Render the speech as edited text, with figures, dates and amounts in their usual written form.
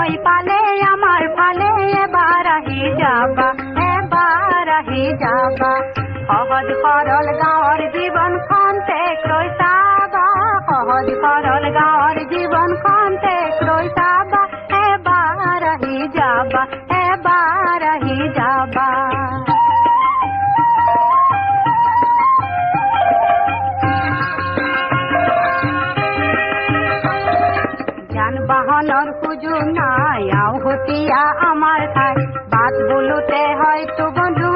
নয় পালে আমাৰ ফালে এবাৰ আহি যাবা সহজ সৰল গাঁৱৰ জীৱন খন্তে লৈ চাবা সহজ সৰল গাঁৱৰ জীৱন খন্তে লৈ চাবা এবাৰ আহি যাবা যান বাহনৰ সুযোগ নাই আওহতীয়া আমাৰ ঠাই বাট বোলোতে হয়তো বন্ধু